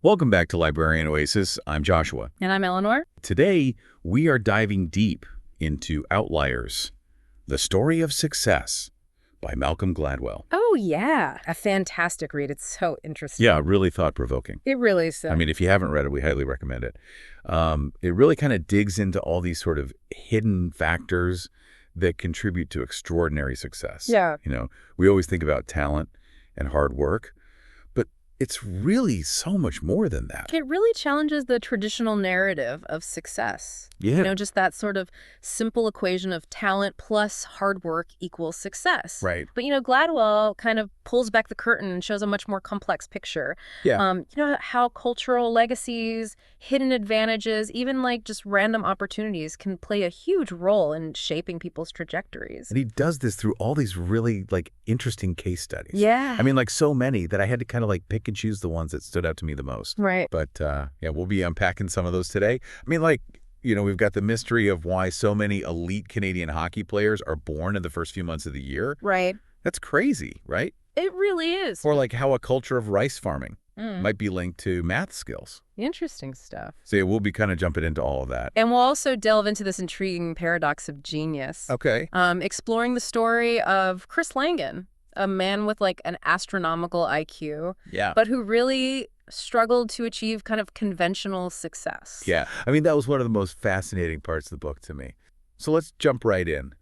Welcome back to Librarian Oasis. I'm Joshua. And I'm Eleanor. Today, we are diving deep into Outliers, The Story of Success by Malcolm Gladwell. Oh, yeah. A fantastic read. It's so interesting. Yeah, really thought-provoking. It really is so. I mean, if you haven't read it, we highly recommend it. It really kind of digs into all these sort of hidden factors that contribute to extraordinary success. Yeah. You know, we always think about talent and hard work, but it's really so much more than that. It really challenges the traditional narrative of success. Yeah. You know, just that sort of simple equation of talent plus hard work equals success. Right. But, Gladwell kind of pulls back the curtain and shows a much more complex picture. Yeah. How cultural legacies, hidden advantages, even like just random opportunities can play a huge role in shaping people's trajectories. And he does this through all these really, interesting case studies. Yeah. I mean, so many that I had to kind of, pick and choose the ones that stood out to me the most. Right. But, yeah, we'll be unpacking some of those today. I mean, we've got the mystery of why so many elite Canadian hockey players are born in the first few months of the year. Right. That's crazy, right? It really is. Or, how a culture of rice farming might be linked to math skills. Interesting stuff. So, yeah, we'll be kind of jumping into all of that. And we'll also delve into this intriguing paradox of genius. Okay. Exploring the story of Chris Langan, a man with an astronomical IQ, Yeah. but who really struggled to achieve kind of conventional success. Yeah. I mean, that was one of the most fascinating parts of the book to me. So let's jump right in.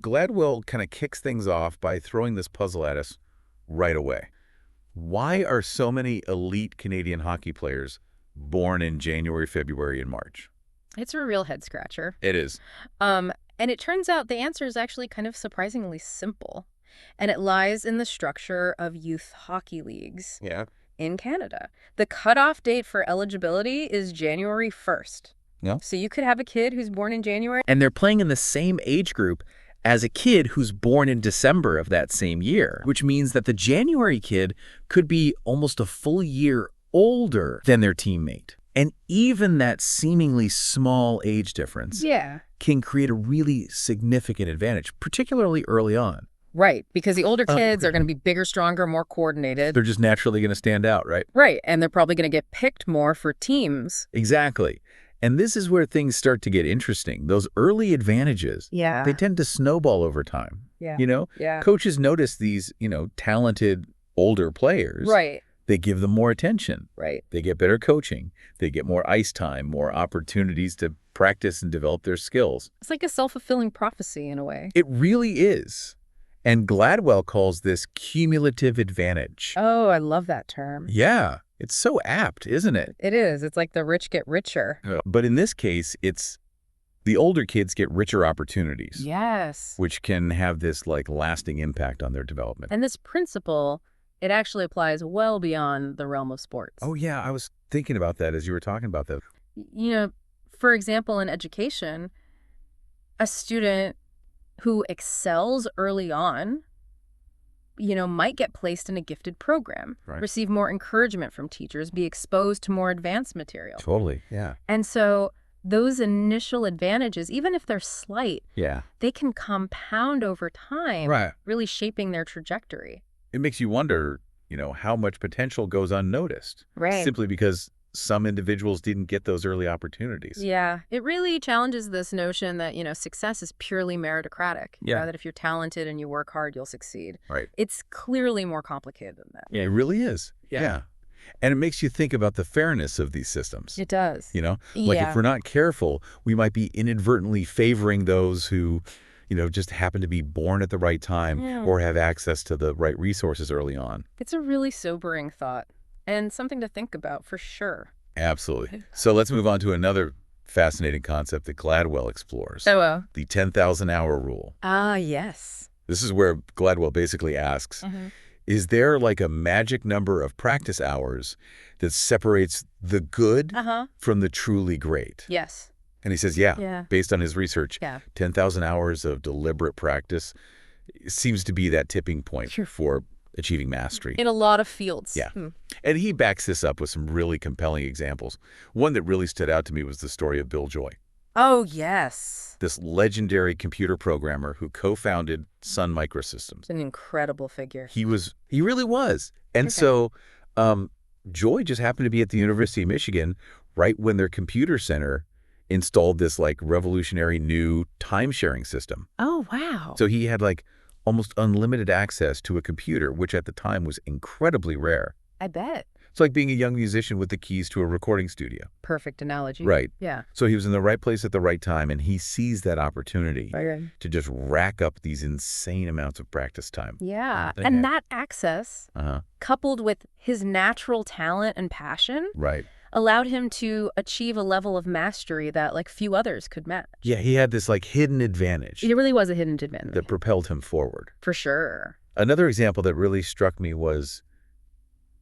Gladwell kind of kicks things off by throwing this puzzle at us right away. Why are so many elite Canadian hockey players born in January, February, and March? It's a real head scratcher. It is. And it turns out the answer is actually kind of surprisingly simple. And it lies in the structure of youth hockey leagues. Yeah. In Canada. The cutoff date for eligibility is January 1st. Yeah. So you could have a kid who's born in January. And they're playing in the same age group as a kid who's born in December of that same year, which means that the January kid could be almost a full year older than their teammate. And even that seemingly small age difference can create a really significant advantage, particularly early on. Right, because the older kids are going to be bigger, stronger, more coordinated. They're just naturally going to stand out, right? Right, and they're probably going to get picked more for teams. Exactly. And this is where things start to get interesting. Those early advantages, they tend to snowball over time. Yeah. Coaches notice these, talented older players. Right. They give them more attention. Right. They get better coaching. They get more ice time, more opportunities to practice and develop their skills. It's like a self-fulfilling prophecy in a way. It really is. And Gladwell calls this cumulative advantage. Oh, I love that term. Yeah, it's so apt, isn't it? It is. It's like the rich get richer. But in this case, it's the older kids get richer opportunities. Yes. Which can have this lasting impact on their development. And this principle, it actually applies well beyond the realm of sports. Oh, yeah, I was thinking about that as you were talking about that. For example, in education, a student who excels early on, might get placed in a gifted program, receive more encouragement from teachers, be exposed to more advanced material. Totally, yeah. And so those initial advantages, even if they're slight, they can compound over time, really shaping their trajectory. It makes you wonder, how much potential goes unnoticed. Right. Simply because some individuals didn't get those early opportunities. Yeah. It really challenges this notion that, success is purely meritocratic. Yeah. That if you're talented and you work hard, you'll succeed. Right. It's clearly more complicated than that. Yeah, it really is. Yeah. And it makes you think about the fairness of these systems. It does. If we're not careful, we might be inadvertently favoring those who, just happen to be born at the right time or have access to the right resources early on. It's a really sobering thought. And something to think about, for sure. Absolutely. So let's move on to another fascinating concept that Gladwell explores. The 10,000-hour rule. Ah, yes. This is where Gladwell basically asks, is there a magic number of practice hours that separates the good from the truly great? Yes. And he says, based on his research, 10,000 hours of deliberate practice seems to be that tipping point for achieving mastery. In a lot of fields. Yeah. And he backs this up with some really compelling examples. One that really stood out to me was the story of Bill Joy. Oh, yes. This legendary computer programmer who co-founded Sun Microsystems. An incredible figure. He really was. And so Joy just happened to be at the University of Michigan right when their computer center installed this like revolutionary new time-sharing system. Oh, wow. So he had like almost unlimited access to a computer, which at the time was incredibly rare. I bet. It's like being a young musician with the keys to a recording studio. Perfect analogy. Right. Yeah. So he was in the right place at the right time, and he sees that opportunity Right. to just rack up these insane amounts of practice time. Yeah. And that access, coupled with his natural talent and passion, Right. allowed him to achieve a level of mastery that like few others could match. Yeah, he had this like hidden advantage It really was a hidden advantage. that propelled him forward. For sure. Another example that really struck me was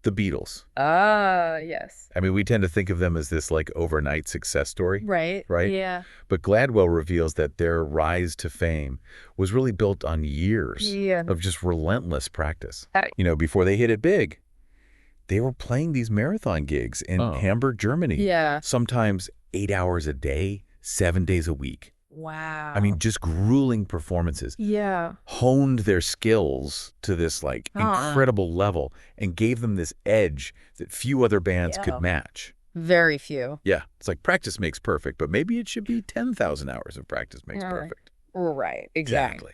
the Beatles. Ah, yes. I mean, we tend to think of them as this like overnight success story. Right. Right? Yeah. But Gladwell reveals that their rise to fame was really built on years of just relentless practice. You know, before they hit it big, they were playing these marathon gigs in Hamburg, Germany. Yeah. Sometimes 8 hours a day, 7 days a week. Wow. I mean, just grueling performances. Yeah. Honed their skills to this like incredible level and gave them this edge that few other bands could match. Very few. Yeah. It's like practice makes perfect, but maybe it should be 10,000 hours of practice makes perfect. Right. Exactly.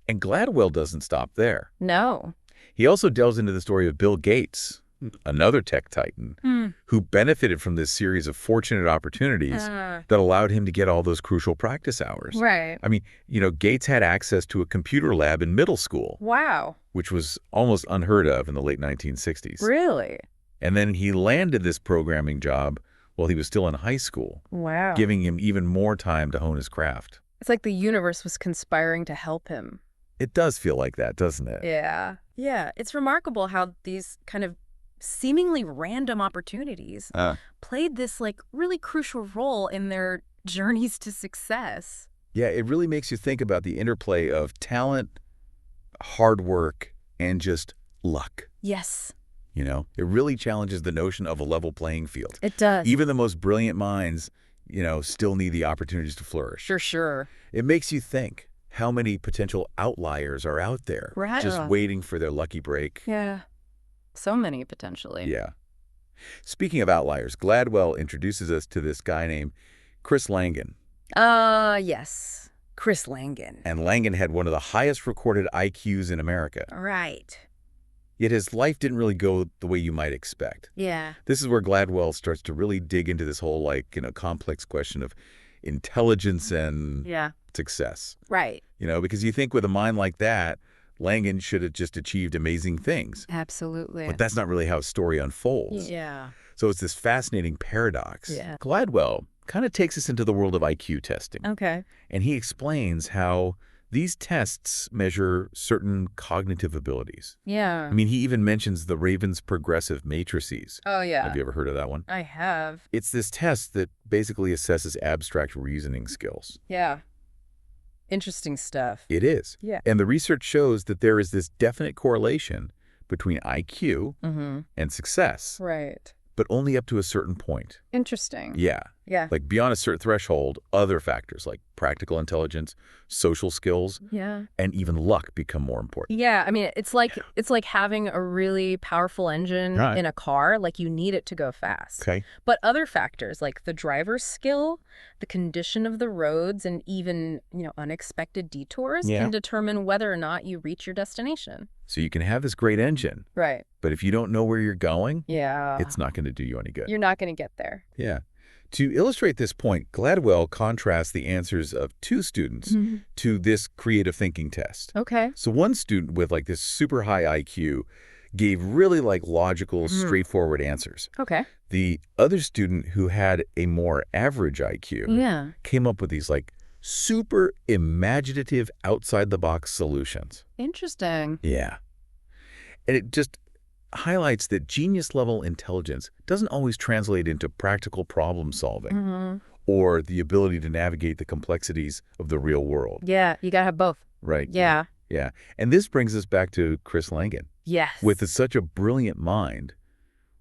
And Gladwell doesn't stop there. No. He also delves into the story of Bill Gates, another tech titan, who benefited from this series of fortunate opportunities that allowed him to get all those crucial practice hours. Right. I mean, you know, Gates had access to a computer lab in middle school. Wow. Which was almost unheard of in the late 1960s. Really? And then he landed this programming job while he was still in high school. Wow. Giving him even more time to hone his craft. It's like the universe was conspiring to help him. It does feel like that, doesn't it? Yeah. Yeah. It's remarkable how these kind of seemingly random opportunities played this like really crucial role in their journeys to success. Yeah, it really makes you think about the interplay of talent, hard work, and just luck. Yes. You know, it really challenges the notion of a level playing field. It does. Even the most brilliant minds, you know, still need the opportunities to flourish. For sure. It makes you think how many potential outliers are out there just waiting for their lucky break. Yeah. So many, potentially. Yeah. Speaking of outliers, Gladwell introduces us to this guy named Chris Langan. Yes. Chris Langan. And Langan had one of the highest recorded IQs in America. Right. Yet his life didn't really go the way you might expect. Yeah. This is where Gladwell starts to really dig into this whole, like, you know, complex question of intelligence and success. Right. You know, because you think with a mind like that, Langan should have just achieved amazing things. Absolutely. But that's not really how his story unfolds. Yeah. So it's this fascinating paradox. Yeah. Gladwell kind of takes us into the world of IQ testing. Okay. And he explains how these tests measure certain cognitive abilities. Yeah. I mean, he even mentions the Raven's progressive matrices. Oh, yeah. Have you ever heard of that one? I have. It's this test that basically assesses abstract reasoning skills. Yeah. Interesting stuff. It is. Yeah. And the research shows that there is this definite correlation between IQ and success. Right. But only up to a certain point. Interesting. Yeah. Yeah. Like beyond a certain threshold, other factors like practical intelligence, social skills, and even luck become more important. Yeah, I mean, it's like having a really powerful engine in a car. Like you need it to go fast. Okay. But other factors like the driver's skill, the condition of the roads, and even, you know, unexpected detours can determine whether or not you reach your destination. So you can have this great engine. Right. But if you don't know where you're going, yeah, it's not going to do you any good. You're not going to get there. Yeah. To illustrate this point, Gladwell contrasts the answers of two students to this creative thinking test. Okay. So one student with like this super high IQ gave really like logical, straightforward answers. Okay. The other student who had a more average IQ came up with these like super imaginative, outside-the-box solutions. Interesting. Yeah. And it just highlights that genius-level intelligence doesn't always translate into practical problem solving or the ability to navigate the complexities of the real world. Yeah, you gotta have both. Right. Yeah. Yeah. And this brings us back to Chris Langan. Yes. With such a brilliant mind,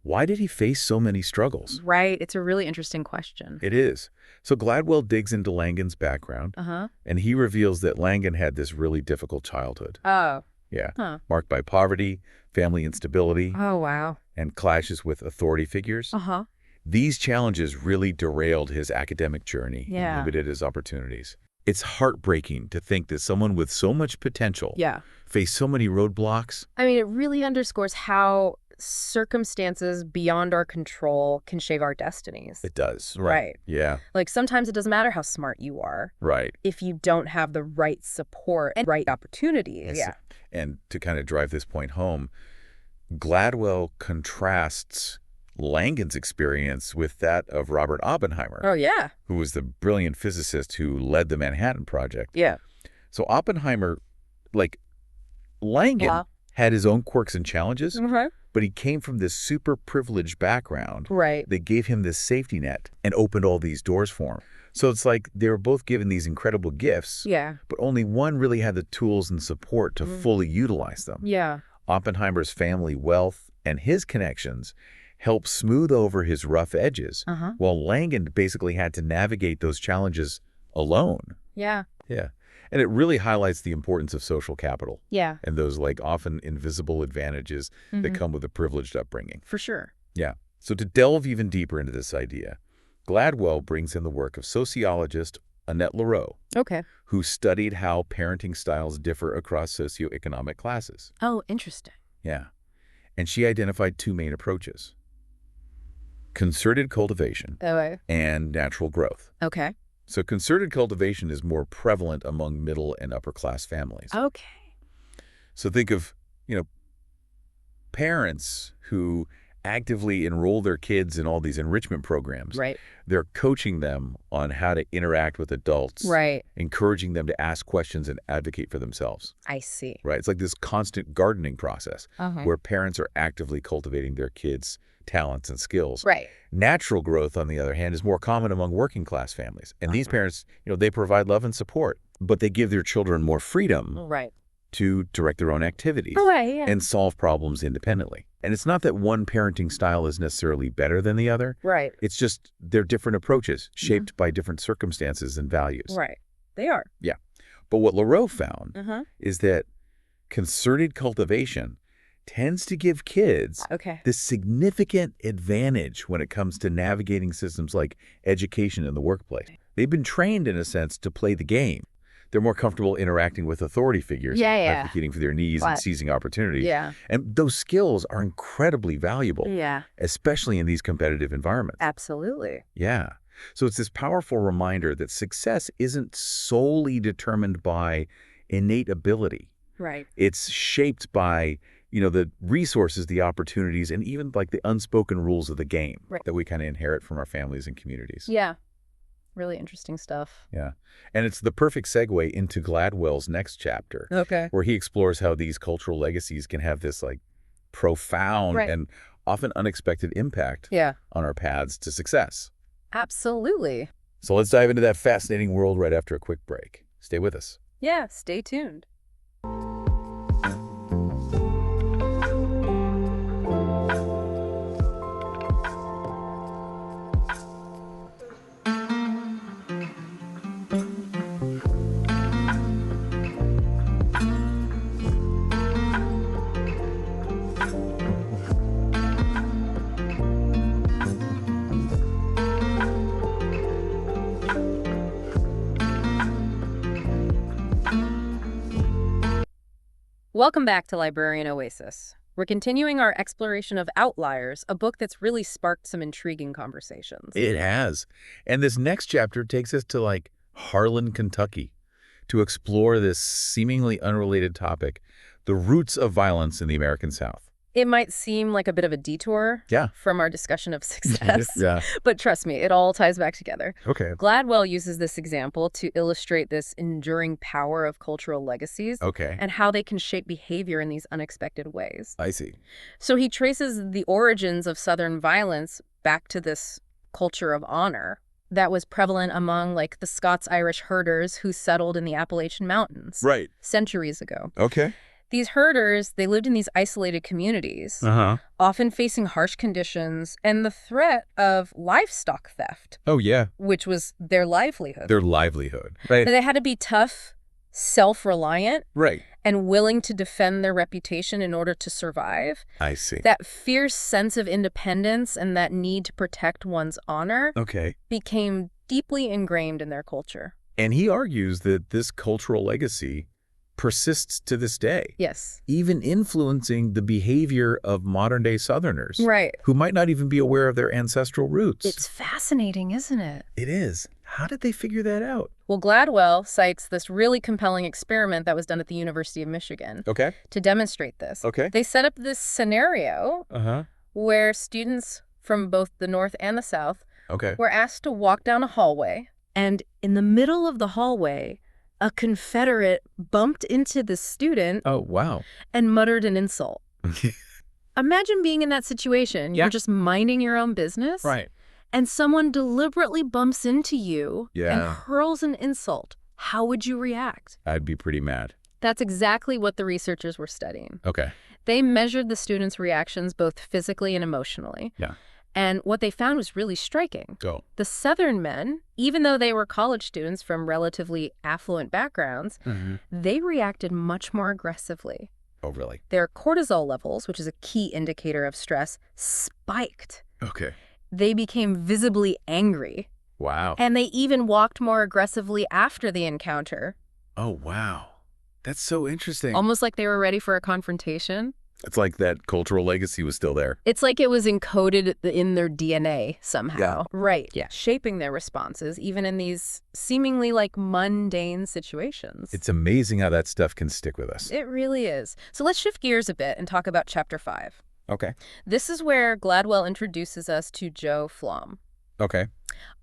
why did he face so many struggles? Right. It's a really interesting question. It is. So Gladwell digs into Langan's background, and he reveals that Langan had this really difficult childhood. Oh. Yeah. Huh. Marked by poverty, family instability, Oh, wow. and clashes with authority figures. Uh-huh. These challenges really derailed his academic journey and Yeah. limited his opportunities. It's heartbreaking to think that someone with so much potential Yeah. faced so many roadblocks. I mean, it really underscores how circumstances beyond our control can shape our destinies. It does. Right. Yeah. Like, sometimes it doesn't matter how smart you are Right. if you don't have the right support and right opportunities. Yeah. And to kind of drive this point home, Gladwell contrasts Langan's experience with that of Robert Oppenheimer, Oh, yeah. who was the brilliant physicist who led the Manhattan Project. Yeah. So Oppenheimer, like Langan, had his own quirks and challenges, but he came from this super privileged background Right. that gave him this safety net and opened all these doors for him. So it's like they were both given these incredible gifts, Yeah. but only one really had the tools and support to fully utilize them. Yeah. Oppenheimer's family wealth and his connections helped smooth over his rough edges, while Langan basically had to navigate those challenges alone. Yeah. Yeah. And it really highlights the importance of social capital Yeah. and those like often invisible advantages that come with a privileged upbringing. For sure. Yeah. So to delve even deeper into this idea, Gladwell brings in the work of sociologist Annette Lareau, Okay. who studied how parenting styles differ across socioeconomic classes. Oh, interesting. Yeah. And she identified two main approaches: concerted cultivation Okay. and natural growth. Okay. So concerted cultivation is more prevalent among middle and upper class families. Okay. So think of, parents who actively enroll their kids in all these enrichment programs. Right. They're coaching them on how to interact with adults, Right. encouraging them to ask questions and advocate for themselves. I see. Right? It's like this constant gardening process where parents are actively cultivating their kids' talents and skills. Right. Natural growth, on the other hand, is more common among working class families. And these parents, they provide love and support, but they give their children more freedom Right. to direct their own activities Right. Yeah. and solve problems independently. And it's not that one parenting style is necessarily better than the other. Right. It's just they're different approaches shaped by different circumstances and values. Right. They are. Yeah. But what Lareau found Uh-huh. is that concerted cultivation tends to give kids Okay. this significant advantage when it comes to navigating systems like education in the workplace. They've been trained, in a sense, to play the game. They're more comfortable interacting with authority figures, advocating for their needs and seizing opportunities. Yeah. And those skills are incredibly valuable, Yeah. especially in these competitive environments. Absolutely. Yeah. So it's this powerful reminder that success isn't solely determined by innate ability. Right. It's shaped by, the resources, the opportunities, and even like the unspoken rules of the game that we kind of inherit from our families and communities. Yeah. Really interesting stuff. Yeah. And it's the perfect segue into Gladwell's next chapter, Okay. where he explores how these cultural legacies can have this like profound and often unexpected impact Yeah. on our paths to success. Absolutely. So let's dive into that fascinating world right after a quick break. Stay with us. Yeah. Stay tuned. Welcome back to Librarian Oasis. We're continuing our exploration of Outliers, a book that's really sparked some intriguing conversations. It has. And this next chapter takes us to like Harlan, Kentucky, to explore this seemingly unrelated topic, the roots of violence in the American South. It might seem like a bit of a detour from our discussion of success, but trust me, it all ties back together. Okay. Gladwell uses this example to illustrate this enduring power of cultural legacies and how they can shape behavior in these unexpected ways. I see. So he traces the origins of Southern violence back to this culture of honor that was prevalent among like the Scots-Irish herders who settled in the Appalachian Mountains centuries ago. Okay. These herders, they lived in these isolated communities, often facing harsh conditions and the threat of livestock theft. Oh, yeah. Which was their livelihood. Their livelihood. Right. They had to be tough, self-reliant, Right. and willing to defend their reputation in order to survive. I see. That fierce sense of independence and that need to protect one's honor Okay. became deeply ingrained in their culture. And he argues that this cultural legacy persists to this day. Yes. Even influencing the behavior of modern-day Southerners. Right. Who might not even be aware of their ancestral roots. It's fascinating, isn't it? It is. How did they figure that out? Well, Gladwell cites this really compelling experiment that was done at the University of Michigan Okay. to demonstrate this. Okay. They set up this scenario where students from both the North and the South Okay. were asked to walk down a hallway, and in the middle of the hallway, a Confederate bumped into the student Oh, wow. and muttered an insult. Imagine being in that situation. Yeah. You're just minding your own business. Right. And someone deliberately bumps into you and Yeah. hurls an insult. How would you react? I'd be pretty mad. That's exactly what the researchers were studying. Okay. They measured the students' reactions both physically and emotionally. Yeah. And what they found was really striking. Go. The Southern men, even though they were college students from relatively affluent backgrounds, they reacted much more aggressively. Oh, really? Their cortisol levels, which is a key indicator of stress, spiked. Okay. They became visibly angry. Wow. And they even walked more aggressively after the encounter. Oh, wow. That's so interesting. Almost like they were ready for a confrontation. It's like that cultural legacy was still there. It's like it was encoded in their DNA somehow. Yeah. Right. Yeah. Shaping their responses, even in these seemingly like mundane situations. It's amazing how that stuff can stick with us. It really is. So let's shift gears a bit and talk about Chapter 5. Okay. This is where Gladwell introduces us to Joe Flom, Okay.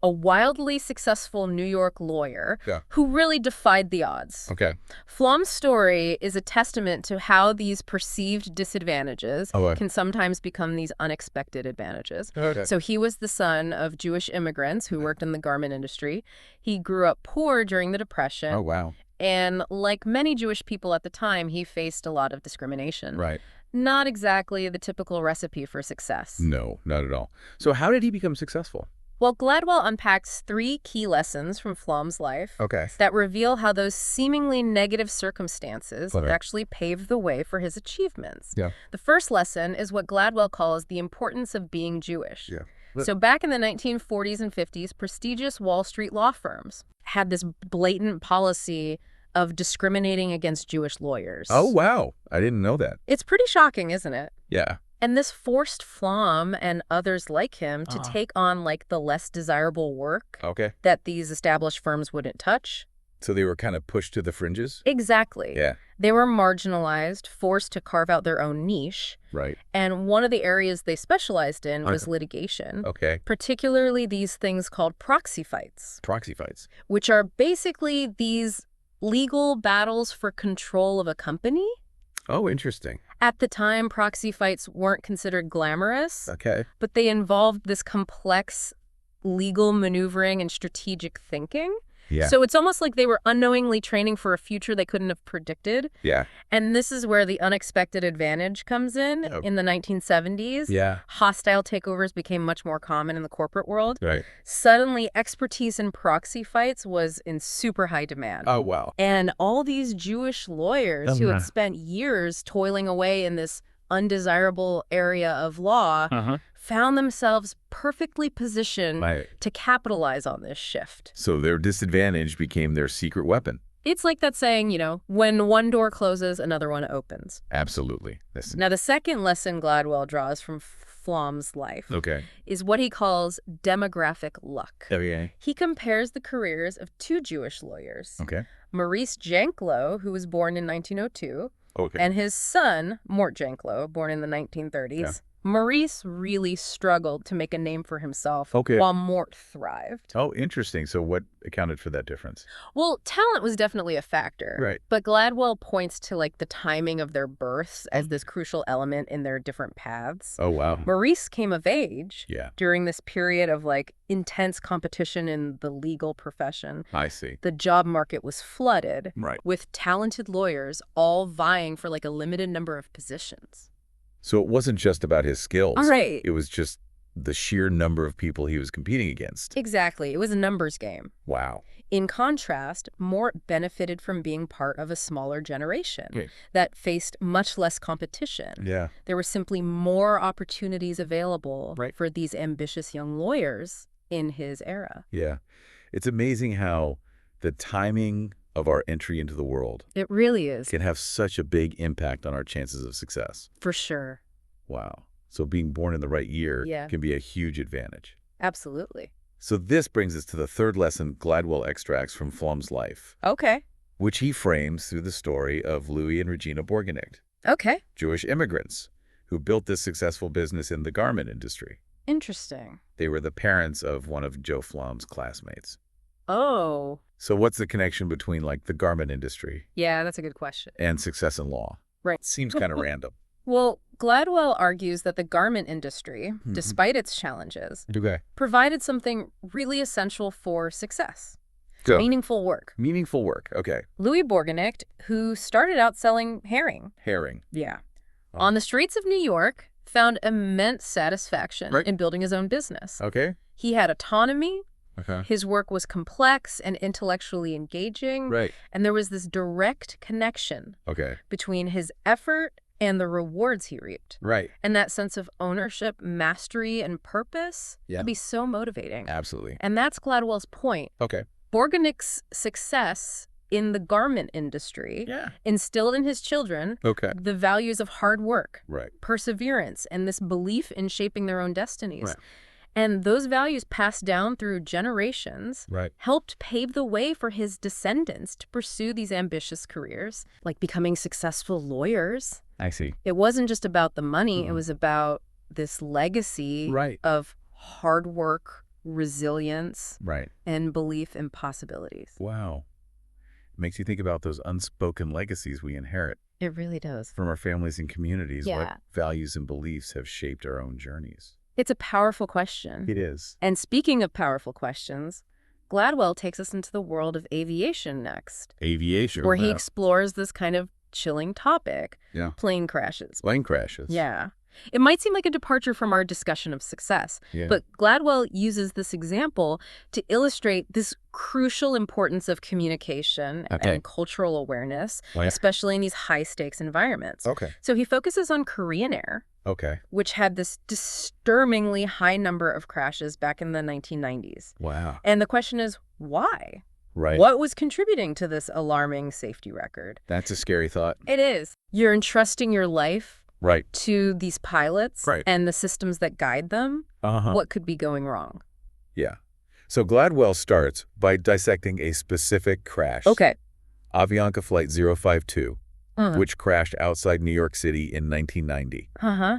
a wildly successful New York lawyer Yeah. who really defied the odds. Okay. Flom's story is a testament to how these perceived disadvantages can sometimes become these unexpected advantages. Okay. So he was the son of Jewish immigrants who worked in the garment industry. He grew up poor during the Depression. Oh, wow. And like many Jewish people at the time, he faced a lot of discrimination. Right. Not exactly the typical recipe for success. No, not at all. So how did he become successful? Well, Gladwell unpacks 3 key lessons from Flom's life Okay. that reveal how those seemingly negative circumstances Clever. actually paved the way for his achievements. Yeah. The first lesson is what Gladwell calls the importance of being Jewish. Yeah. So back in the 1940s and 50s, prestigious Wall Street law firms had this blatant policy of discriminating against Jewish lawyers. Oh, wow. I didn't know that. It's pretty shocking, isn't it? Yeah. And this forced Flom and others like him to take on like the less desirable work Okay. that these established firms wouldn't touch. So they were kind of pushed to the fringes? Exactly. Yeah. They were marginalized, forced to carve out their own niche. Right. And one of the areas they specialized in was litigation, Okay. particularly these things called proxy fights, Proxy fights. which are basically these legal battles for control of a company. Oh, interesting. At the time, proxy fights weren't considered glamorous, Okay. but they involved this complex legal maneuvering and strategic thinking. Yeah. So it's almost like they were unknowingly training for a future they couldn't have predicted. Yeah. And this is where the unexpected advantage comes in. Oh. In the 1970s, Yeah. hostile takeovers became much more common in the corporate world. Right. Suddenly, expertise in proxy fights was in super high demand. Oh, wow. And all these Jewish lawyers who had spent years toiling away in this undesirable area of law found themselves perfectly positioned Right. to capitalize on this shift. So their disadvantage became their secret weapon. It's like that saying, when one door closes, another one opens. Absolutely. Now, the second lesson Gladwell draws from Flom's life Okay. is what he calls demographic luck. Okay. He compares the careers of 2 Jewish lawyers, Okay. Maurice Janklow, who was born in 1902, Okay. and his son, Mort Janklow, born in the 1930s. Yeah. Maurice really struggled to make a name for himself Okay. while Mort thrived. Oh, interesting. So what accounted for that difference? Well, talent was definitely a factor. Right. But Gladwell points to the timing of their births as this crucial element in their different paths. Oh, wow. Maurice came of age Yeah. during this period of intense competition in the legal profession. I see. The job market was flooded Right. with talented lawyers all vying for a limited number of positions. So it wasn't just about his skills. All right. It was just the sheer number of people he was competing against. Exactly. It was a numbers game. Wow. In contrast, Mort benefited from being part of a smaller generation Okay. that faced much less competition. Yeah. There were simply more opportunities available Right. for these ambitious young lawyers in his era. Yeah. It's amazing how the timing of our entry into the world It really is, can have such a big impact on our chances of success. for sure. Wow. So being born in the right year Yeah. can be a huge advantage. Absolutely. So this brings us to the third lesson Gladwell extracts from Flum's life, Okay. which he frames through the story of Louis and Regina Borgenicht, Okay. Jewish immigrants who built this successful business in the garment industry. Interesting. They were the parents of one of Joe Flum's classmates. Oh. So what's the connection between, like, the garment industry Yeah, that's a good question. and success in law? Right. Seems kind of random. Well, Gladwell argues that the garment industry, Mhm. despite its challenges, Okay. provided something really essential for success. So, Meaningful work. meaningful work. Okay. Louis Borgenicht, who started out selling herring. Herring. Yeah. Oh. On the streets of New York, found immense satisfaction Right. in building his own business. Okay. He had autonomy, Okay. his work was complex and intellectually engaging, Right. and there was this direct connection Okay. between his effort and the rewards he reaped. Right. And that sense of ownership, mastery, and purpose Yeah. could be so motivating. Absolutely. And that's Gladwell's point. Okay. Borgenicht's success in the garment industry Yeah. instilled in his children Okay. the values of hard work, Right. perseverance, and this belief in shaping their own destinies. Right. And those values passed down through generations Right. helped pave the way for his descendants to pursue these ambitious careers, like becoming successful lawyers. I see. It wasn't just about the money, it Mhm. was about this legacy Right. of hard work, resilience, Right. and belief in possibilities. Wow. Makes you think about those unspoken legacies we inherit It really does. from our families and communities. Yeah. What values and beliefs have shaped our own journeys? It's a powerful question. It is. And speaking of powerful questions, Gladwell takes us into the world of aviation next, Aviation. where he Wow. explores this kind of chilling topic, Yeah. plane crashes. Plane crashes. Yeah. It might seem like a departure from our discussion of success, Yeah. but Gladwell uses this example to illustrate this crucial importance of communication Okay. and cultural awareness, Oh, yeah. especially in these high-stakes environments. Okay. So he focuses on Korean Air, Okay. which had this disturbingly high number of crashes back in the 1990s. Wow. And the question is, why? Right. What was contributing to this alarming safety record? That's a scary thought. It is. You're entrusting your life Right. to these pilots Right. and the systems that guide them. Uh-huh. What could be going wrong? Yeah. So Gladwell starts by dissecting a specific crash. Okay. Avianca Flight 052, Uh-huh. which crashed outside New York City in 1990. Uh-huh.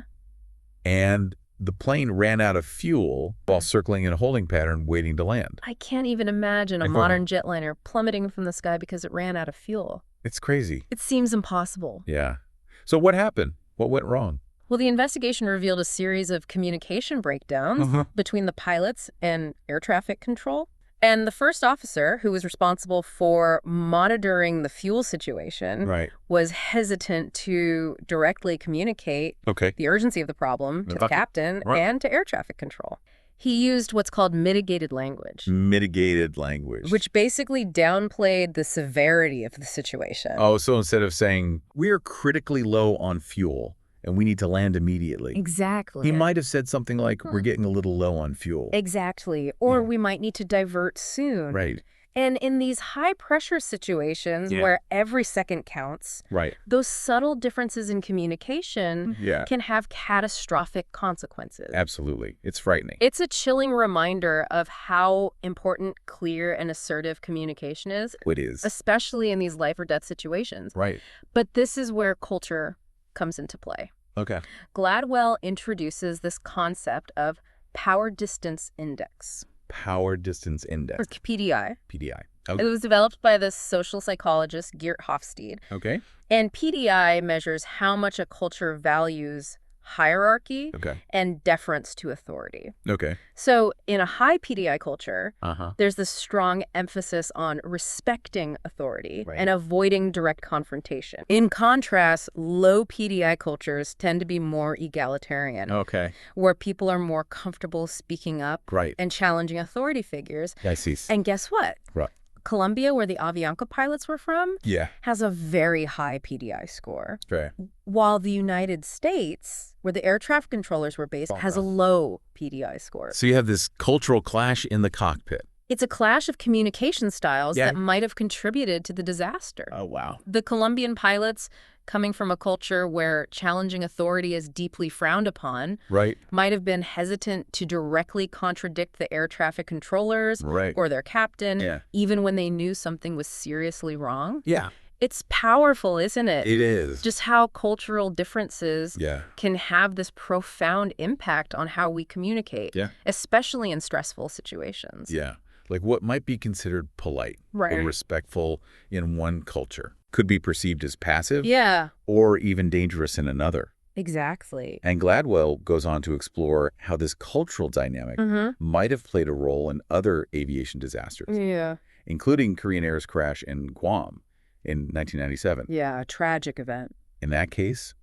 And the plane ran out of fuel while circling in a holding pattern waiting to land. I can't even imagine a Uh-huh. modern jetliner plummeting from the sky because it ran out of fuel. It's crazy. It seems impossible. Yeah. So what happened? What went wrong? Well, the investigation revealed a series of communication breakdowns Uh-huh. between the pilots and air traffic control. And the first officer, who was responsible for monitoring the fuel situation, Right. was hesitant to directly communicate Okay. the urgency of the problem to the Okay. captain Right. and to air traffic control. He used what's called mitigated language, Mitigated language. which basically downplayed the severity of the situation. Oh, so instead of saying, we're critically low on fuel and we need to land immediately, Exactly. he might have said something like, we're getting a little low on fuel. Exactly. Or Yeah. we might need to divert soon. Right. And in these high-pressure situations Yeah. where every second counts, Right. those subtle differences in communication Yeah. can have catastrophic consequences. Absolutely. It's frightening. It's a chilling reminder of how important clear and assertive communication is, It is. especially in these life-or-death situations. Right. But this is where culture comes into play. Okay. Gladwell introduces this concept of power distance index, Power distance or index. PDI. PDI. It was developed by the social psychologist Geert Hofstede. Okay. And PDI measures how much a culture values hierarchy, Okay. and deference to authority. Okay. So in a high PDI culture, Uh-huh. there's this strong emphasis on respecting authority Right. and avoiding direct confrontation. In contrast, low PDI cultures tend to be more egalitarian, Okay. where people are more comfortable speaking up Right. and challenging authority figures. I see. And guess what? Right. Colombia, where the Avianca pilots were from, Yeah. has a very high PDI score, Right. while the United States, where the air traffic controllers were based, has a low PDI score. So you have this cultural clash in the cockpit. It's a clash of communication styles Yeah. that might have contributed to the disaster. Oh, wow. The Colombian pilots, coming from a culture where challenging authority is deeply frowned upon, Right. might have been hesitant to directly contradict the air traffic controllers Right. or their captain, Yeah. even when they knew something was seriously wrong. Yeah. It's powerful, isn't it? It is. Just how cultural differences Yeah. can have this profound impact on how we communicate, Yeah. especially in stressful situations. Yeah. Like what might be considered polite Right. or respectful in one culture could be perceived as passive Yeah, or even dangerous in another. exactly. And Gladwell goes on to explore how this cultural dynamic might have played a role in other aviation disasters, Yeah. including Korean Air's crash in Guam in 1997. Yeah, a tragic event. In that case,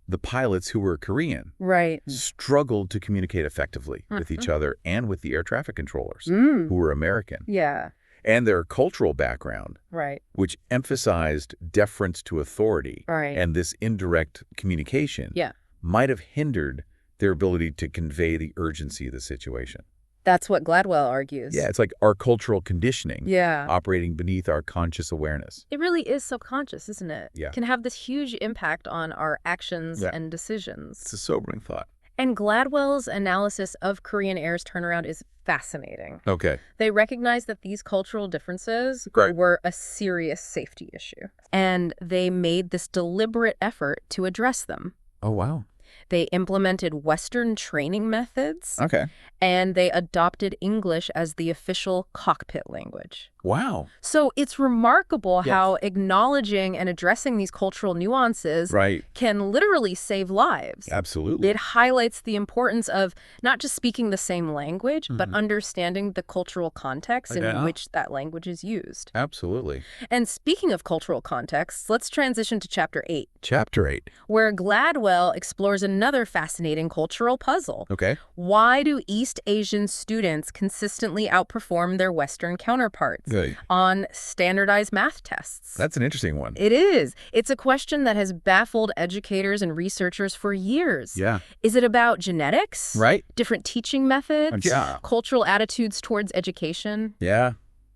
the pilots who were Korean Right. struggled to communicate effectively with each other and with the air traffic controllers Mm. who were American. Yeah, And their cultural background, right. which emphasized deference to authority Right. and this indirect communication, Yeah. might have hindered their ability to convey the urgency of the situation. That's what Gladwell argues. Yeah, it's like our cultural conditioning Yeah. operating beneath our conscious awareness. It really is subconscious, isn't it? Yeah. Can have this huge impact on our actions Yeah. and decisions. It's a sobering thought. And Gladwell's analysis of Korean Air's turnaround is fascinating. Okay. They recognize that these cultural differences Right. were a serious safety issue, and they made this deliberate effort to address them. Oh, wow. They implemented Western training methods, Okay. and they adopted English as the official cockpit language. Wow. So it's remarkable Yes. how acknowledging and addressing these cultural nuances Right. can literally save lives. Absolutely. It highlights the importance of not just speaking the same language, but Mhm. understanding the cultural context in Yeah. which that language is used. Absolutely. And speaking of cultural contexts, let's transition to Chapter 8, Chapter 8. where Gladwell explores another fascinating cultural puzzle. Okay. Why do East Asian students consistently outperform their Western counterparts Good. on standardized math tests? That's an interesting one. It is. It's a question that has baffled educators and researchers for years. Yeah. Is it about genetics? Right? Different teaching methods? Yeah. Cultural attitudes towards education? Yeah.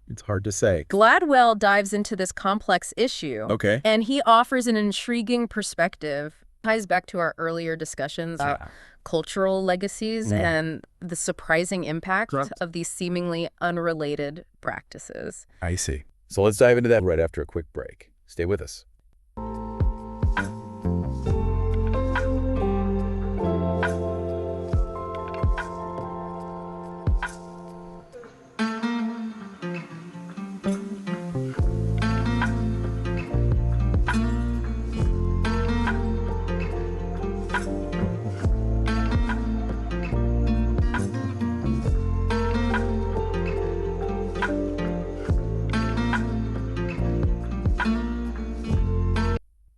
It's hard to say. Gladwell dives into this complex issue, Okay. and he offers an intriguing perspective. Ties back to our earlier discussions about cultural legacies and the surprising impact Correct. of these seemingly unrelated practices. I see. So let's dive into that right after a quick break. Stay with us.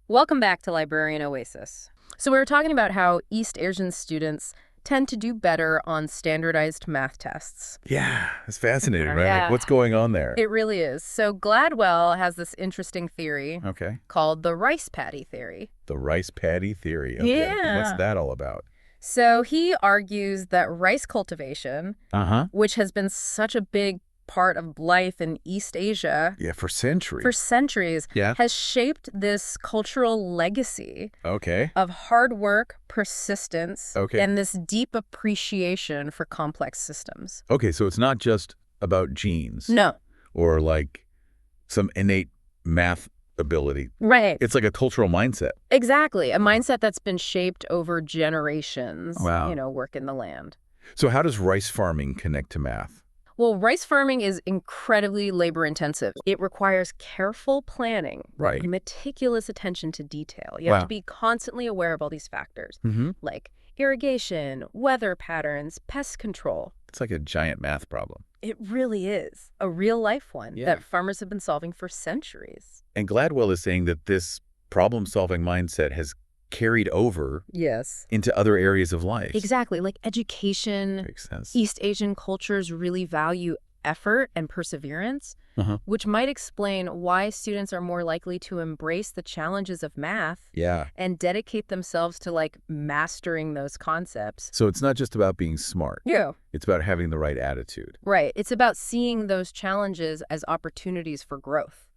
Welcome back to Librarian Oasis. So we were talking about how East Asian students tend to do better on standardized math tests. Yeah. It's fascinating, right? Yeah. Like, what's going on there? It really is. So Gladwell has this interesting theory Okay. called the rice paddy theory. The rice paddy theory. Okay. Yeah. What's that all about? So he argues that rice cultivation, Uh-huh. which has been such a big part of life in East Asia Yeah, for centuries. for centuries, Yeah. has shaped this cultural legacy Okay. of hard work, persistence, Okay. and this deep appreciation for complex systems. Okay, so it's not just about genes No. or like some innate math ability. Right. It's like a cultural mindset. Exactly. A mindset that's been shaped over generations, Wow. work in the land. So how does rice farming connect to math? Well, rice farming is incredibly labor-intensive. It requires careful planning, Right. meticulous attention to detail. You have to Wow. be constantly aware of all these factors, Mm-hmm. like irrigation, weather patterns, pest control. It's like a giant math problem. It really is a real-life one Yeah. that farmers have been solving for centuries. And Gladwell is saying that this problem-solving mindset has carried over Yes. into other areas of life. Exactly, like education. Makes sense. East Asian cultures really value effort and perseverance, which might explain why students are more likely to embrace the challenges of math Yeah. and dedicate themselves to, like, mastering those concepts. So it's not just about being smart. Yeah. It's about having the right attitude. Right. It's about seeing those challenges as opportunities for growth.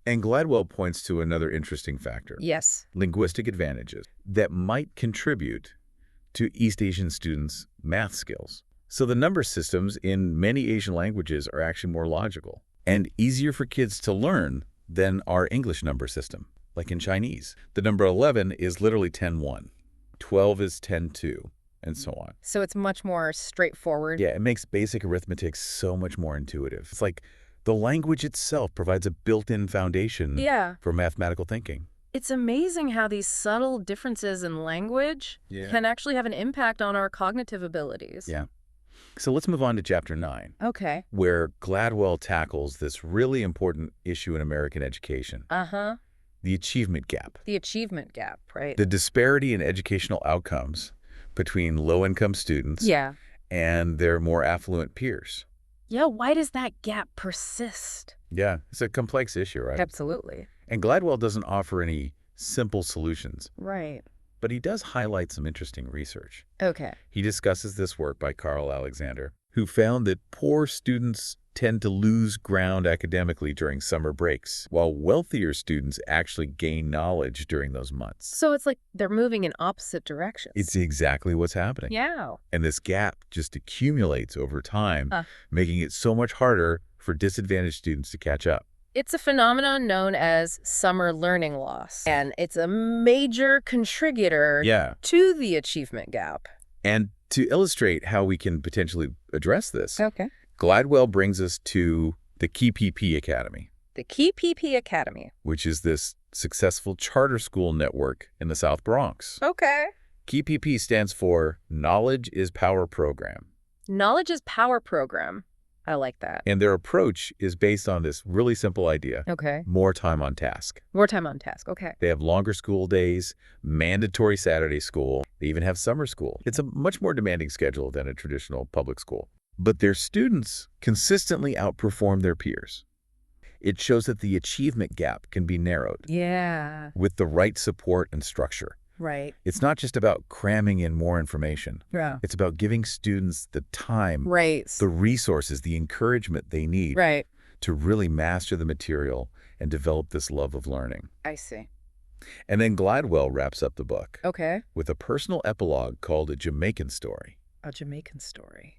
And Gladwell points to another interesting factor. Yes. Linguistic advantages that might contribute to East Asian students' math skills. So the number systems in many Asian languages are actually more logical and easier for kids to learn than our English number system. Like in Chinese, the number 11 is literally 10-1, 12 is 10-2, and so on. So it's much more straightforward. Yeah, it makes basic arithmetic so much more intuitive. It's like the language itself provides a built-in foundation for mathematical thinking. It's amazing how these subtle differences in language can actually have an impact on our cognitive abilities. Yeah. So let's move on to Chapter 9, Okay. where Gladwell tackles this really important issue in American education, Uh-huh. the achievement gap, The achievement gap, right? the disparity in educational outcomes between low-income students and their more affluent peers. Yeah, why does that gap persist? Yeah, it's a complex issue, right? Absolutely. And Gladwell doesn't offer any simple solutions, Right. but he does highlight some interesting research. Okay. He discusses this work by Carl Alexander, who found that poor students tend to lose ground academically during summer breaks, while wealthier students actually gain knowledge during those months. So it's like they're moving in opposite directions. It's exactly what's happening. Yeah. And this gap just accumulates over time, making it so much harder for disadvantaged students to catch up. It's a phenomenon known as summer learning loss, and it's a major contributor to the achievement gap. And to illustrate how we can potentially address this, Okay. Gladwell brings us to the KPP Academy, The KPP Academy. which is this successful charter school network in the South Bronx. Okay. KPP stands for Knowledge is Power Program. Knowledge is Power Program. I like that. And their approach is based on this really simple idea: Okay. more time on task. More time on task. Okay. They have longer school days, mandatory Saturday school. They even have summer school. It's a much more demanding schedule than a traditional public school. But their students consistently outperform their peers. It shows that the achievement gap can be narrowed Yeah. with the right support and structure. Right. It's not just about cramming in more information. Yeah. It's about giving students the time, Right. the resources, the encouragement they need Right. to really master the material and develop this love of learning. I see. And then Gladwell wraps up the book Okay. with a personal epilogue called A Jamaican Story. A Jamaican story.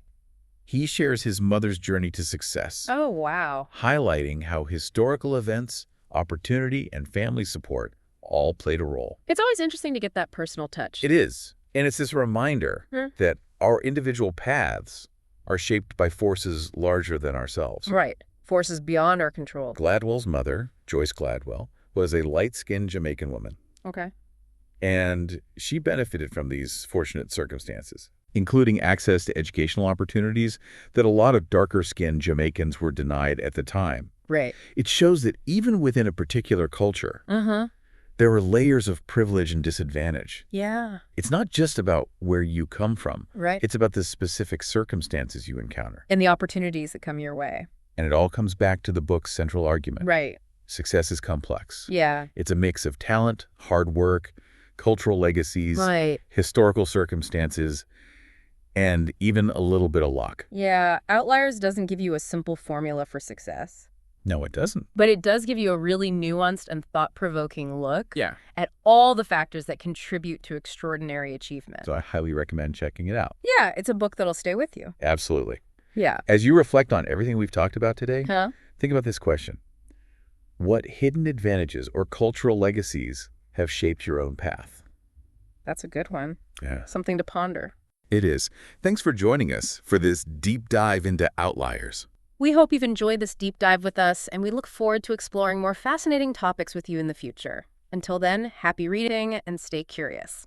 He shares his mother's journey to success, Oh, wow. highlighting how historical events, opportunity, and family support all played a role. It's always interesting to get that personal touch. It is. And it's this reminder that our individual paths are shaped by forces larger than ourselves. Right. Forces beyond our control. Gladwell's mother, Joyce Gladwell, was a light-skinned Jamaican woman, Okay. and she benefited from these fortunate circumstances, including access to educational opportunities that a lot of darker-skinned Jamaicans were denied at the time. Right. It shows that even within a particular culture, there are layers of privilege and disadvantage. Yeah. It's not just about where you come from. Right. It's about the specific circumstances you encounter. And the opportunities that come your way. And it all comes back to the book's central argument. Right. Success is complex. Yeah. It's a mix of talent, hard work, cultural legacies, Right. historical circumstances, and even a little bit of luck. Yeah. Outliers doesn't give you a simple formula for success. No, it doesn't. But it does give you a really nuanced and thought-provoking look Yeah. at all the factors that contribute to extraordinary achievement. So I highly recommend checking it out. Yeah, it's a book that'll stay with you. Absolutely. Yeah. As you reflect on everything we've talked about today, Huh? think about this question. What hidden advantages or cultural legacies have shaped your own path? That's a good one. Yeah. Something to ponder. It is. Thanks for joining us for this deep dive into Outliers. We hope you've enjoyed this deep dive with us, and we look forward to exploring more fascinating topics with you in the future. Until then, happy reading and stay curious.